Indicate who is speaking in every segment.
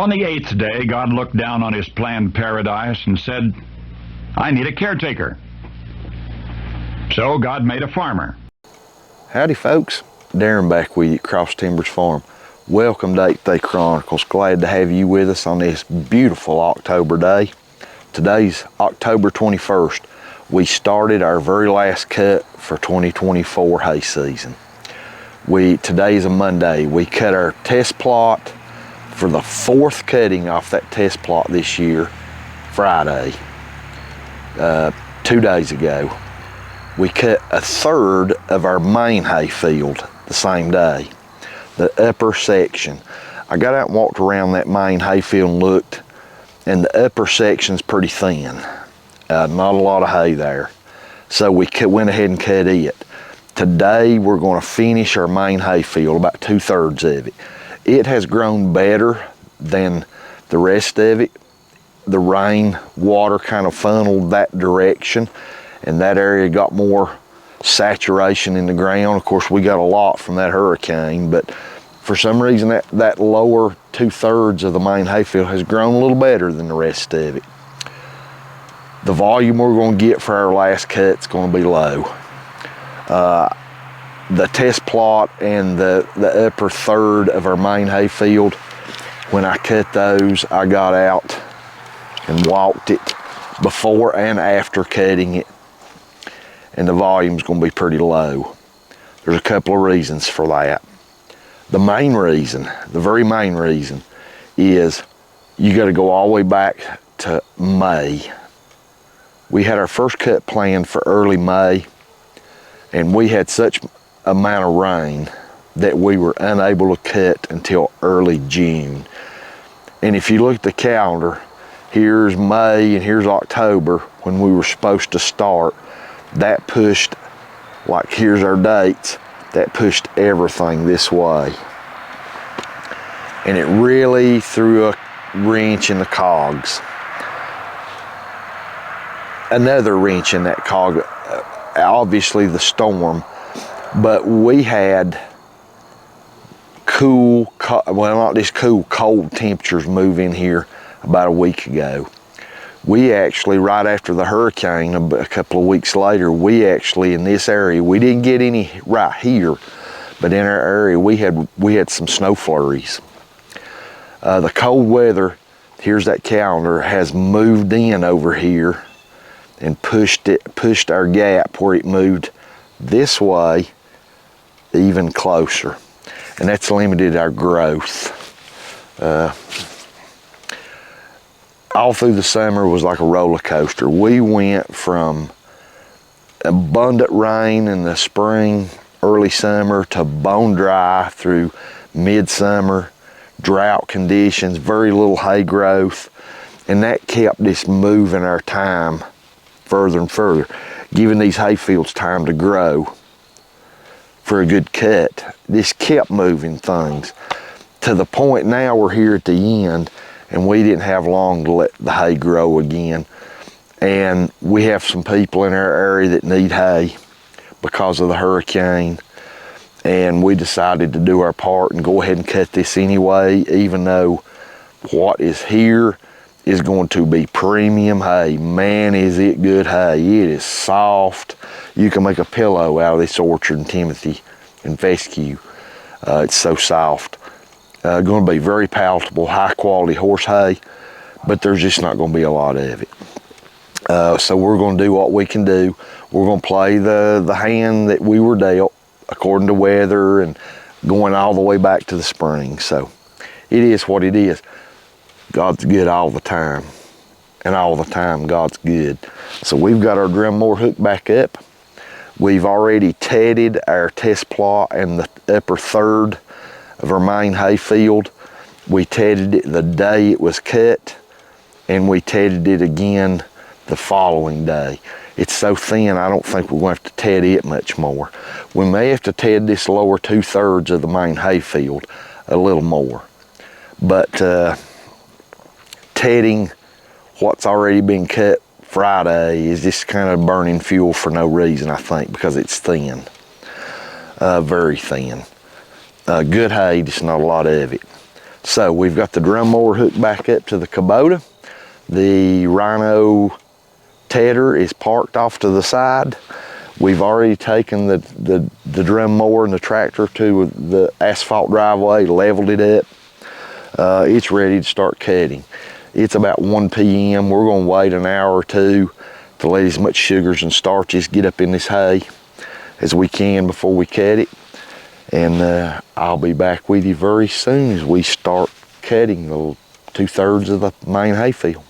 Speaker 1: on the 8th day, God looked down on his planned paradise and said, I need a caretaker. So God made a farmer.
Speaker 2: Howdy folks, Darren back with you at Cross Timbers Farm. Welcome to 8th Day Chronicles. Glad to have you with us on this beautiful October day. Today's October 21st. We started our very last cut for 2024 hay season. Today's a Monday. We cut our test plot for the 4th cutting off that test plot this year, Friday, 2 days ago. We cut a 1/3 of our main hay field the same day, the upper section. I got out and walked around that main hay field and looked, and the upper section's pretty thin. Not a lot of hay there. So we went ahead and cut it. Today we're going to finish our main hay field, about 2/3 of it. It has grown better than the rest of it. The rain, water kind of funneled that direction, and that area got more saturation in the ground. Of course, we got a lot from that hurricane, but for some reason that lower 2/3 of the main hayfield has grown a little better than the rest of it. The volume we're going to get for our last cut's going to be low. The test plot and the upper 1/3 of our main hayfield, when I cut those, I got out and walked it before and after cutting it, and the volume's going to be pretty low. There's a couple of reasons for that. The main reason, the very main reason, is you got to go all the way back to May. We had our first cut planned for early May, and we had such amount of rain that we were unable to cut until early June. And if you look at the calendar, here's May and here's October when we were supposed to start. That pushed, like here's our dates, that pushed everything this way. And it really threw a wrench in the cogs. Another wrench in that cog, obviously the storm, but we had cool, well not just cool, cold temperatures move in here about a week ago. We actually, right after the hurricane, a couple of weeks later, we actually in this area, we didn't get any right here, but in our area we had some snow flurries. The cold weather, here's that calendar, has moved in over here and pushed our gap where it moved this way even closer, and that's limited our growth. All through the summer was like a roller coaster. We went from abundant rain in the spring, early summer, to bone dry through midsummer, drought conditions, very little hay growth, and that kept us moving our time further and further, giving these hay fields time to grow for a good cut. This kept moving things to the point now we're here at the end, and we didn't have long to let the hay grow again. And we have some people in our area that need hay because of the hurricane, and we decided to do our part and go ahead and cut this anyway, even though what is here is going to be premium hay. Man, is it good hay. It is soft. You can make a pillow out of this orchard in Timothy and Fescue. It's so soft. Going to be very palatable, high quality horse hay, but there's just not going to be a lot of it. So we're going to do what we can do. We're going to play the hand that we were dealt according to weather and going all the way back to the spring. So it is what it is. God's good all the time, and all the time God's good. So we've got our drum mower hooked back up. We've already tedded our test plot and the upper 1/3 of our main hay field. We tedded it the day it was cut, and we tedded it again the following day. It's so thin, I don't think we're going to have to ted it much more. We may have to ted this lower 2/3 of the main hay field a little more, but tedding what's already been cut Friday is just kind of burning fuel for no reason, I think, because it's thin, very thin. Good hay, just not a lot of it. So we've got the drum mower hooked back up to the Kubota. The Rhino tedder is parked off to the side. We've already taken the drum mower and the tractor to the asphalt driveway, leveled it up. It's ready to start cutting. It's about 1 p.m. We're gonna wait an hour or two to let as much sugars and starches get up in this hay as we can before we cut it. And I'll be back with you very soon as we start cutting the 2/3 of the main hay field.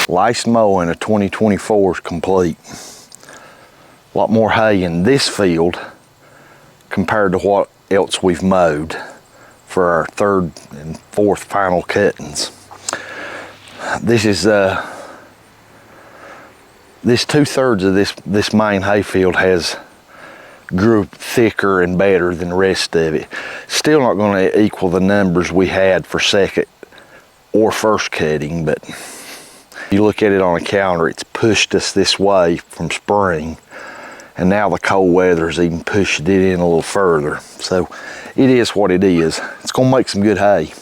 Speaker 2: Lice mowing of 2024 is complete. A lot more hay in this field compared to what else we've mowed for our third and fourth final cuttings. This is this 2/3 of this main hay field has grew thicker and better than the rest of it. Still not going to equal the numbers we had for second or first cutting, but if you look at it on a calendar, it's pushed us this way from spring, and now the cold weather's even pushed it in a little further. So it is what it is. It's going to make some good hay.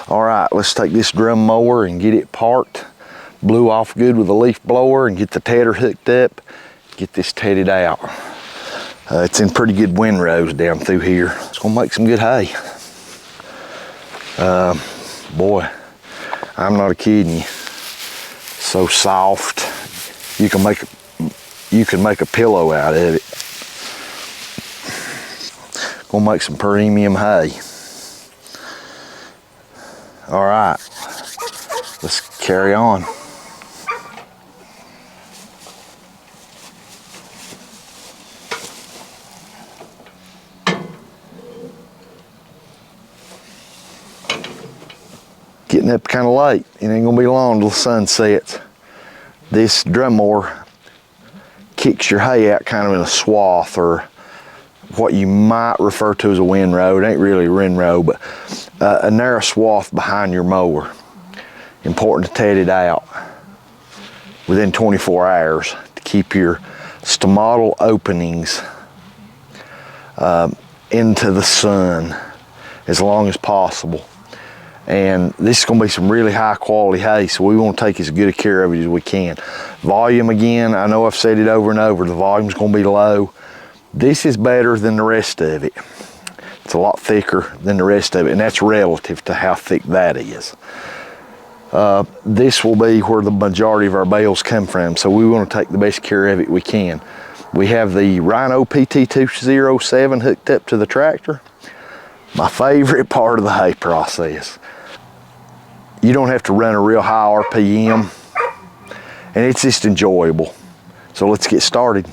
Speaker 2: All right, let's take this drum mower and get it parked, blew off good with a leaf blower, and get the tedder hooked up, get this tedded out. It's in pretty good windrows down through here. It's gonna make some good hay. Boy, I'm not kidding you. So soft, you can make a pillow out of it. Gonna make some premium hay. All right, let's carry on. Getting up kind of late. It ain't gonna be long till the sun sets. This drum mower kicks your hay out kind of in a swath, or what you might refer to as a windrow. It ain't really a windrow, but a narrow swath behind your mower. Important to ted it out within 24 hours to keep your stomatal openings into the sun as long as possible. And this is going to be some really high quality hay, so we want to take as good a care of it as we can. Volume, again, I know I've said it over and over, the volume's going to be low. This is better than the rest of it. It's a lot thicker than the rest of it, and that's relative to how thick that is. This will be where the majority of our bales come from, so we want to take the best care of it we can. We have the Rhino PT207 hooked up to the tractor. My favorite part of the hay process. You don't have to run a real high RPM, and it's just enjoyable. So let's get started.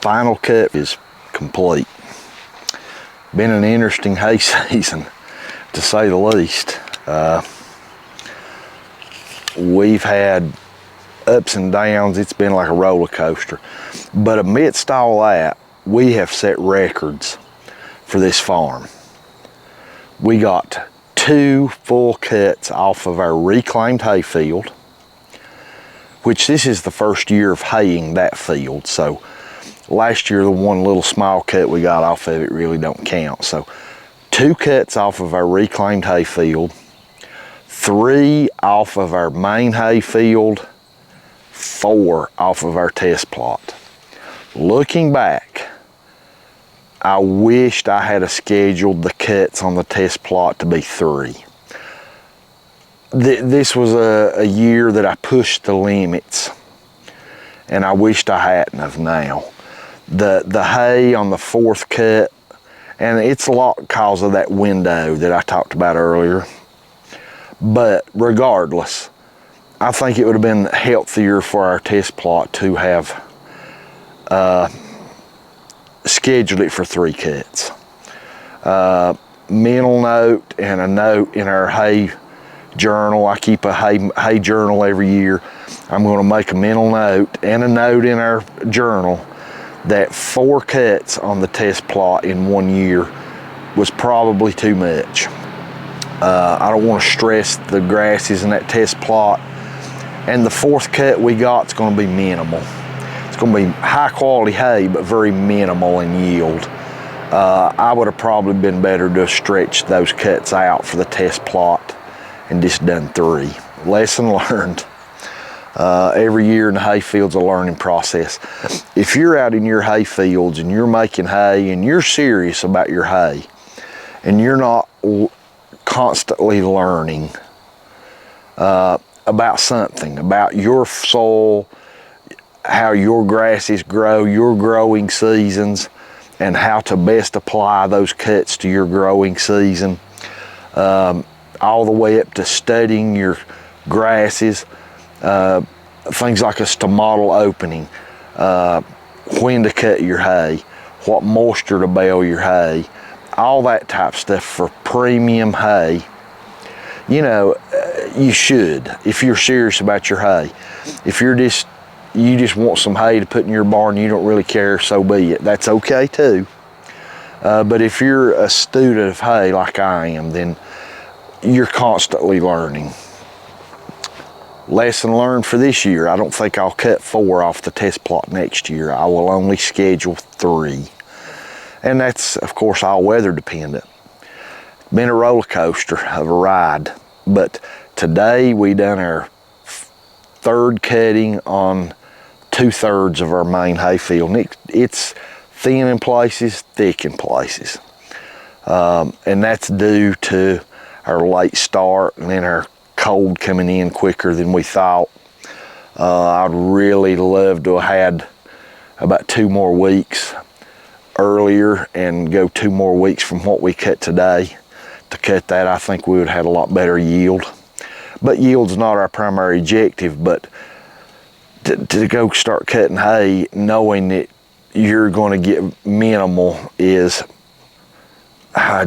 Speaker 2: final cut is complete. Been an interesting hay season, to say the least. We've had ups and downs. It's been like a roller coaster. But amidst all that, we have set records for this farm. We got 2 full cuts off of our reclaimed hay field, which this is the first year of haying that field. So last year, the one little small cut we got off of it really don't count. So 2 cuts off of our reclaimed hay field, 3 off of our main hay field, 4 off of our test plot. Looking back, I wished I had scheduled the cuts on the test plot to be 3. This was a year that I pushed the limits, and I wished I hadn't have now. The hay on the 4th cut, and it's a lot because of that window that I talked about earlier. But regardless, I think it would have been healthier for our test plot to have scheduled it for 3 cuts. Mental note and a note in our hay journal. I keep a hay journal every year. I'm going to make a mental note and a note in our journal that 4 cuts on the test plot in 1 year was probably too much. I don't want to stress the grasses in that test plot. And the 4th cut we got is going to be minimal. It's going to be high quality hay, but very minimal in yield. I would have probably been better to stretch those cuts out for the test plot and just done 3. Lesson learned. Every year in the hay field's a learning process. If you're out in your hay fields and you're making hay and you're serious about your hay and you're not constantly learning about something, about your soil, how your grasses grow, your growing seasons, and how to best apply those cuts to your growing season, all the way up to studying your grasses, things like a stomatal opening, when to cut your hay, what moisture to bale your hay, all that type of stuff for premium hay. You know, you should, if you're serious about your hay. If you just want some hay to put in your barn, you don't really care, so be it. That's okay too. But if you're a student of hay like I am, then you're constantly learning. Lesson learned for this year, I don't think I'll cut 4 off the test plot next year. I will only schedule 3. And that's, of course, all weather dependent. Been a roller coaster of a ride. But today we done our 3rd cutting on 2/3 of our main hay field. And it's thin in places, thick in places. And that's due to our late start and then our cold coming in quicker than we thought. I'd really love to have had about 2 more weeks earlier and go 2 more weeks from what we cut today. To cut that, I think we would have had a lot better yield. But yield's not our primary objective, but to go start cutting hay knowing that you're going to get minimal is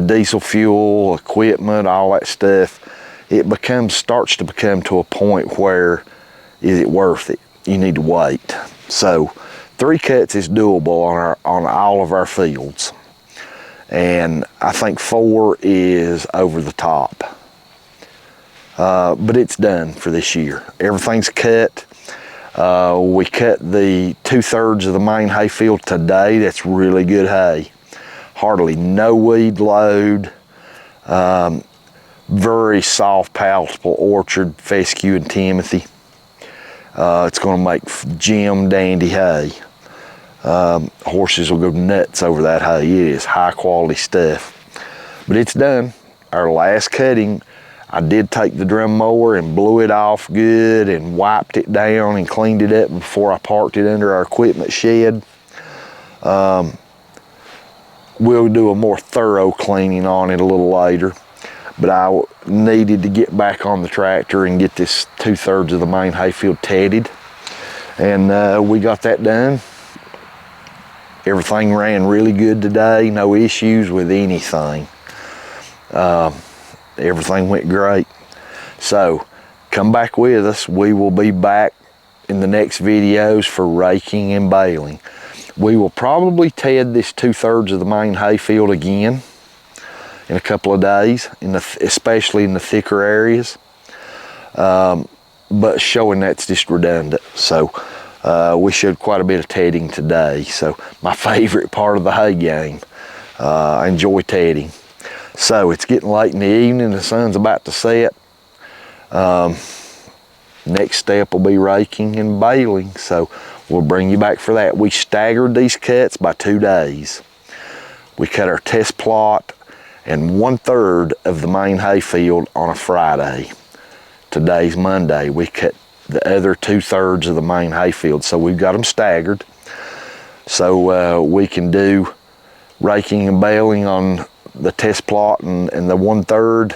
Speaker 2: diesel fuel, equipment, all that stuff. It starts to become to a point where, is it worth it? You need to wait. So 3 cuts is doable on all of our fields. And I think 4 is over the top. But it's done for this year. Everything's cut. We cut the 2/3 of the main hay field today. That's really good hay. Hardly no weed load. Very soft, palatable orchard, fescue and timothy. It's going to make Jim dandy hay. Horses will go nuts over that hay. It is high quality stuff. But it's done. Our last cutting, I did take the drum mower and blew it off good and wiped it down and cleaned it up before I parked it under our equipment shed. We'll do a more thorough cleaning on it a little later. But I needed to get back on the tractor and get this 2/3 of the main hayfield tedded. And we got that done. Everything ran really good today, no issues with anything. Everything went great. So come back with us. We will be back in the next videos for raking and baling. We will probably ted this 2/3 of the main hayfield again in a couple of days, especially in the thicker areas. But showing that's just redundant. So we showed quite a bit of tedding today. So my favorite part of the hay game. I enjoy tedding. So it's getting late in the evening, the sun's about to set. Next step will be raking and baling. So we'll bring you back for that. We staggered these cuts by 2 days. We cut our test plot and 1/3 of the main hayfield on a Friday. Today's Monday. We cut the other 2/3 of the main hayfield. So we've got them staggered. So we can do raking and baling on the test plot and the 1/3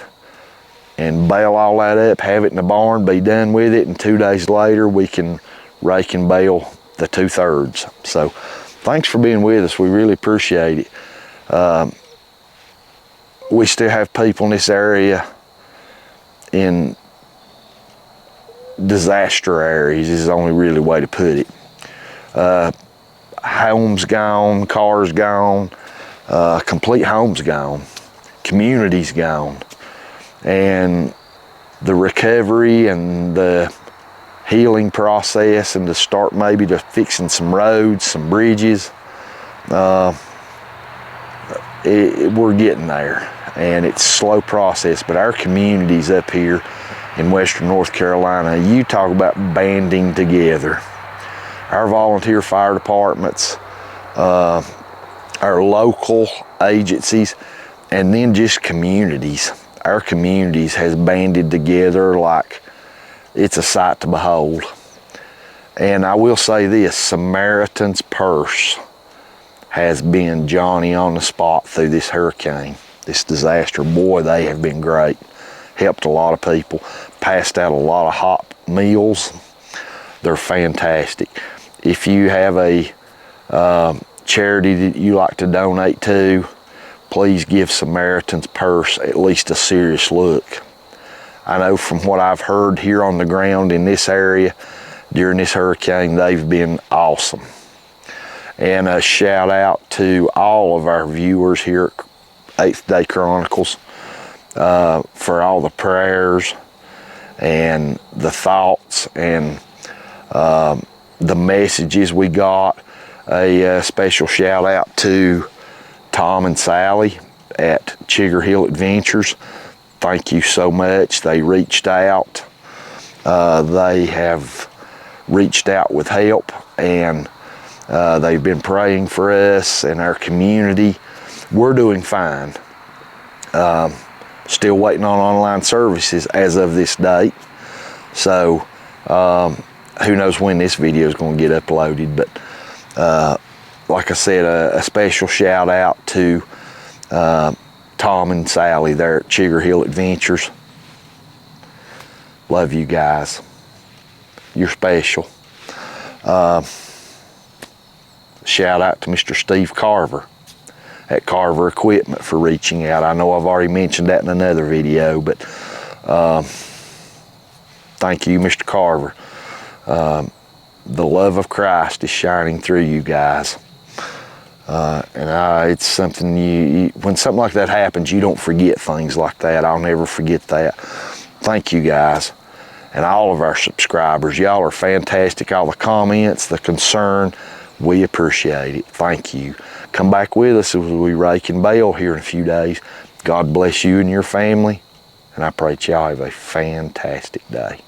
Speaker 2: and bale all that up, have it in the barn, be done with it, and 2 days later we can rake and bale the 2/3. So thanks for being with us. We really appreciate it. We still have people in this area in disaster areas is the only really way to put it. Homes gone, cars gone, complete homes gone, communities gone, and the recovery and the healing process and to start maybe to fixing some roads, some bridges, we're getting there, and it's a slow process. But our communities up here in Western North Carolina, you talk about banding together. Our volunteer fire departments, our local agencies, and then just communities. Our communities has banded together like it's a sight to behold. And I will say this, Samaritan's Purse has been Johnny on the spot through this hurricane, this disaster. Boy, they have been great. Helped a lot of people, passed out a lot of hot meals. They're fantastic. If you have a charity that you like to donate to, please give Samaritan's Purse at least a serious look. I know from what I've heard here on the ground in this area during this hurricane, they've been awesome. And a shout out to all of our viewers here at 8th Day Chronicles for all the prayers and the thoughts and the messages we got. A special shout out to Tom and Sally at Chigger Hill Adventures. Thank you so much. They reached out. They have reached out with help, and they've been praying for us and our community. We're doing fine. Still waiting on online services as of this date. So who knows when this video is going to get uploaded, but like I said, a special shout out to Tom and Sally there at Chigger Hill Adventures. Love you guys. You're special. Shout out to Mr. Steve Carver at Carver Equipment for reaching out. I know I've already mentioned that in another video, but thank you, Mr. Carver. The love of Christ is shining through you guys. And it's something when something like that happens, you don't forget things like that. I'll never forget that. Thank you guys. And all of our subscribers. Y'all are fantastic. All the comments, the concern, we appreciate it. Thank you. Come back with us as we rake and bale here in a few days. God bless you and your family. And I pray that y'all have a fantastic day.